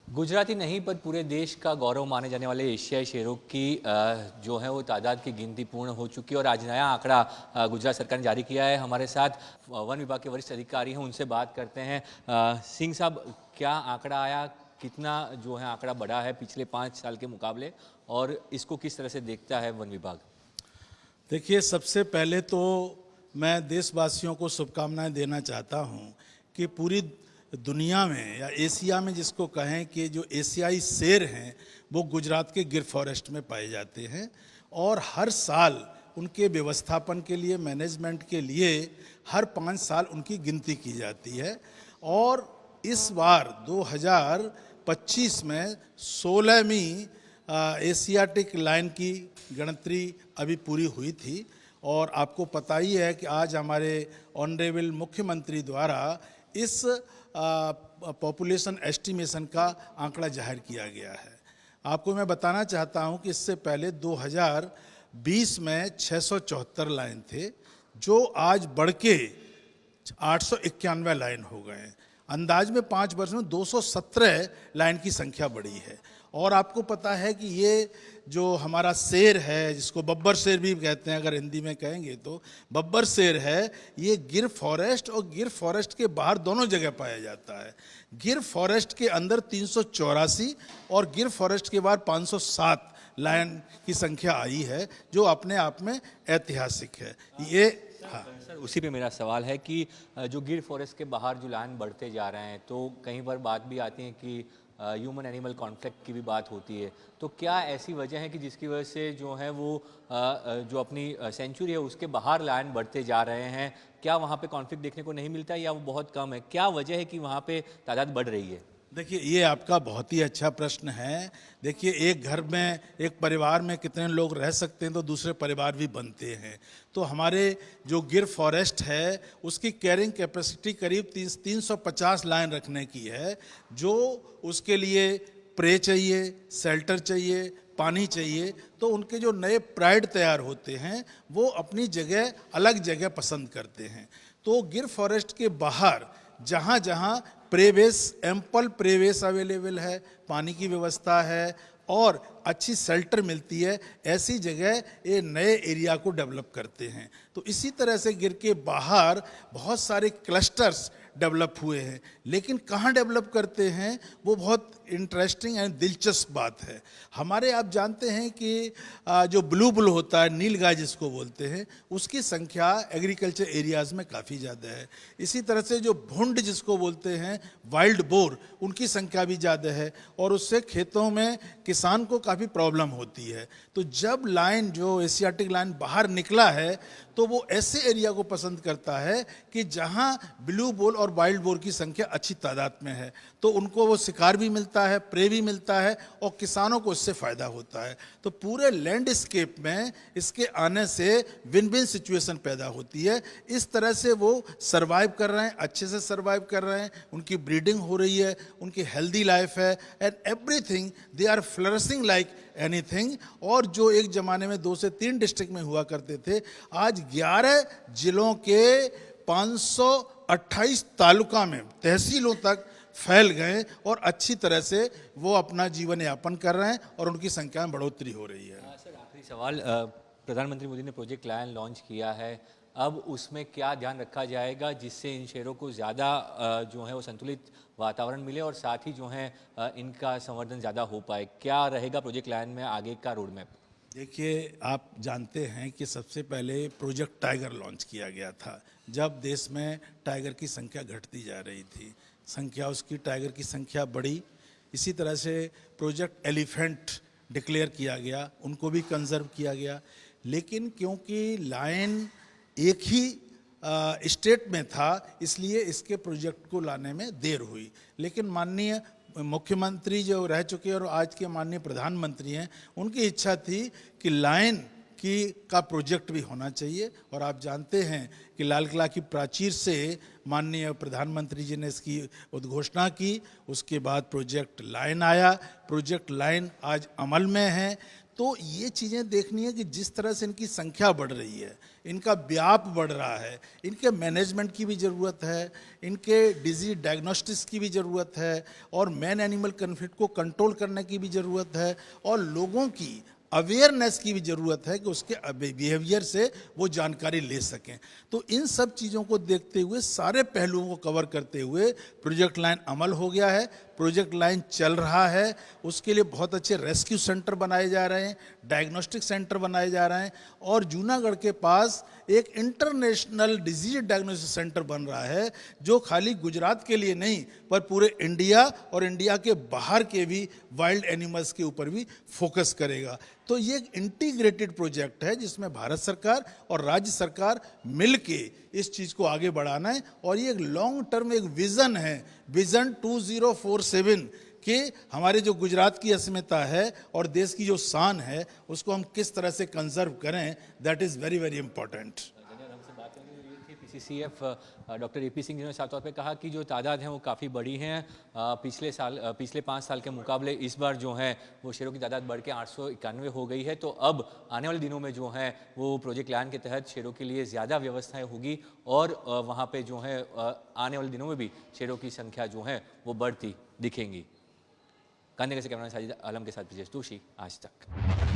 गुजराती नहीं पर पूरे देश का गौरव माने जाने वाले एशियाई शेरों की जो है वो तादाद की गिनती पूर्ण हो चुकी है और आज नया आंकड़ा गुजरात सरकार ने जारी किया है। हमारे साथ वन विभाग के वरिष्ठ अधिकारी हैं, उनसे बात करते हैं। सिंह साहब, क्या आंकड़ा आया, कितना जो है आंकड़ा बढ़ा है पिछले 5 साल के मुकाबले और इसको किस तरह से देखता है वन विभाग? देखिए, सबसे पहले तो मैं देशवासियों को शुभकामनाएं देना चाहता हूं कि पूरी दुनिया में या एशिया में जिसको कहें कि जो एशियाई शेर हैं वो गुजरात के गिर फॉरेस्ट में पाए जाते हैं और हर साल उनके व्यवस्थापन के लिए, मैनेजमेंट के लिए हर 5 साल उनकी गिनती की जाती है। और इस बार 2025 में 16वीं एशियाटिक लाइन की गिनती अभी पूरी हुई थी और आपको पता ही है कि आज हमारे ऑनरेबल मुख्यमंत्री द्वारा इस पॉपुलेशन एस्टिमेशन का आंकड़ा जाहिर किया गया है। आपको मैं बताना चाहता हूं कि इससे पहले 2020 में 674 लाइन थे, जो आज बढ़ के 891 लाइन हो गए हैं। अंदाज में 5 वर्ष में 217 लाइन की संख्या बढ़ी है। और आपको पता है कि ये जो हमारा शेर है, जिसको बब्बर शेर भी कहते हैं, अगर हिंदी में कहेंगे तो बब्बर शेर है, ये गिर फॉरेस्ट और गिर फॉरेस्ट के बाहर दोनों जगह पाया जाता है। गिर फॉरेस्ट के अंदर 384 और गिर फॉरेस्ट के बाहर 507 लायन की संख्या आई है, जो अपने आप में ऐतिहासिक है। ये हाँ सर, उसी पे मेरा सवाल है कि जो गिर फॉरेस्ट के बाहर जो लायन बढ़ते जा रहे हैं, तो कई बार बात भी आती है कि ह्यूमन एनिमल कॉन्फ्लिक्ट की भी बात होती है। तो क्या ऐसी वजह है कि जिसकी वजह से जो है वो जो अपनी सेंचुरी है उसके बाहर लायन बढ़ते जा रहे हैं? क्या वहाँ पे कॉन्फ्लिक्ट देखने को नहीं मिलता या वो बहुत कम है? क्या वजह है कि वहाँ पे तादाद बढ़ रही है? देखिए, ये आपका बहुत ही अच्छा प्रश्न है। देखिए, एक घर में, एक परिवार में कितने लोग रह सकते हैं तो दूसरे परिवार भी बनते हैं। तो हमारे जो गिर फॉरेस्ट है उसकी कैरिंग कैपेसिटी करीब 350 लाइन रखने की है, जो उसके लिए प्रे चाहिए, शेल्टर चाहिए, पानी चाहिए। तो उनके जो नए प्राइड तैयार होते हैं वो अपनी जगह, अलग जगह पसंद करते हैं। तो गिर फॉरेस्ट के बाहर जहाँ जहाँ प्रेवेस, एम्पल प्रेवेस अवेलेबल है, पानी की व्यवस्था है और अच्छी शेल्टर मिलती है, ऐसी जगह ये नए एरिया को डेवलप करते हैं। तो इसी तरह से गिर के बाहर बहुत सारे क्लस्टर्स डेवलप हुए हैं। लेकिन कहाँ डेवलप करते हैं वो बहुत इंटरेस्टिंग एंड दिलचस्प बात है। हमारे, आप जानते हैं कि जो ब्लू बुल होता है, नीलगाय जिसको बोलते हैं, उसकी संख्या एग्रीकल्चर एरियाज़ में काफ़ी ज़्यादा है। इसी तरह से जो भुंड जिसको बोलते हैं, वाइल्ड बोर, उनकी संख्या भी ज़्यादा है और उससे खेतों में किसान को काफ़ी प्रॉब्लम होती है। तो जब लाइन, जो एशियाटिक लाइन बाहर निकला है, तो वो ऐसे एरिया को पसंद करता है कि जहाँ ब्लू बोल और वाइल्ड बोर की संख्या अच्छी तादाद में है। तो उनको वो शिकार भी मिलता है, प्रे भी मिलता है और किसानों को इससे फ़ायदा होता है। तो पूरे लैंडस्केप में इसके आने से विन विन सिचुएशन पैदा होती है। इस तरह से वो सर्वाइव कर रहे हैं, अच्छे से सर्वाइव कर रहे हैं, उनकी ब्रीडिंग हो रही है, उनकी हेल्दी लाइफ है and everything, they are flourishing like anything. और जो एक ज़माने में 2 से 3 डिस्ट्रिक्ट में हुआ करते थे, आज 11 जिलों के 528 तालुका में, तहसीलों तक फैल गए और अच्छी तरह से वो अपना जीवन यापन कर रहे हैं और उनकी संख्या में बढ़ोतरी हो रही है। सर, आखिरी सवाल, प्रधानमंत्री मोदी ने प्रोजेक्ट लायन लॉन्च किया है, अब उसमें क्या ध्यान रखा जाएगा जिससे इन शेरों को ज़्यादा जो है वो संतुलित वातावरण मिले और साथ ही जो है इनका संवर्धन ज़्यादा हो पाए? क्या रहेगा प्रोजेक्ट लायन में आगे का रोड मैप? देखिए, आप जानते हैं कि सबसे पहले प्रोजेक्ट टाइगर लॉन्च किया गया था, जब देश में टाइगर की संख्या घटती जा रही थी। उसकी टाइगर की संख्या बढ़ी। इसी तरह से प्रोजेक्ट एलिफेंट डिक्लेयर किया गया, उनको भी कंजर्व किया गया। लेकिन क्योंकि लायन एक ही स्टेट में था, इसलिए इसके प्रोजेक्ट को लाने में देर हुई। लेकिन माननीय मुख्यमंत्री जो रह चुके और आज के माननीय प्रधानमंत्री हैं, उनकी इच्छा थी कि लायन का प्रोजेक्ट भी होना चाहिए। और आप जानते हैं कि लाल किला की प्राचीर से माननीय प्रधानमंत्री जी ने इसकी उद्घोषणा की, उसके बाद प्रोजेक्ट लायन आया। प्रोजेक्ट लायन आज अमल में है। तो ये चीज़ें देखनी है कि जिस तरह से इनकी संख्या बढ़ रही है, इनका व्याप बढ़ रहा है, इनके मैनेजमेंट की भी ज़रूरत है, इनके डिजीज डायग्नोस्टिक्स की भी ज़रूरत है, और मैन एनिमल कन्फ्लिक्ट को कंट्रोल करने की भी ज़रूरत है, और लोगों की अवेयरनेस की भी ज़रूरत है कि उसके बिहेवियर से वो जानकारी ले सकें। तो इन सब चीज़ों को देखते हुए, सारे पहलुओं को कवर करते हुए प्रोजेक्ट लाइन अमल हो गया है, प्रोजेक्ट लाइन चल रहा है। उसके लिए बहुत अच्छे रेस्क्यू सेंटर बनाए जा रहे हैं, डायग्नोस्टिक सेंटर बनाए जा रहे हैं, और जूनागढ़ के पास एक इंटरनेशनल डिजीज डायग्नोस्टिक सेंटर बन रहा है, जो खाली गुजरात के लिए नहीं पर पूरे इंडिया और इंडिया के बाहर के भी वाइल्ड एनिमल्स के ऊपर भी फोकस करेगा। तो ये एक इंटीग्रेटेड प्रोजेक्ट है जिसमें भारत सरकार और राज्य सरकार मिलके इस चीज़ को आगे बढ़ाना है, और ये एक लॉन्ग टर्म एक विज़न है, विज़न 2047 कि हमारे जो गुजरात की अस्मिता है और देश की जो शान है उसको हम किस तरह से कंजर्व करें, that is very very important. हमसे बात करने के लिए PCCF doctor AP Singh ji ने साफ तौर पे कहा कि जो तादाद है वो काफ़ी बड़ी है। पिछले 5 साल के मुकाबले इस बार जो है वो शेरों की तादाद बढ़ के 891 हो गई है। तो अब आने वाले दिनों में जो है वो प्रोजेक्ट लायन के तहत शेरों के लिए ज़्यादा व्यवस्थाएं होगी, और वहाँ पे जो है आने वाले दिनों में भी शेरों की संख्या जो है वो बढ़ती दिखेंगी। गांधीनगर से कैमरा साजिद आलम के साथ ब्रिजेश जोशी, आज तक।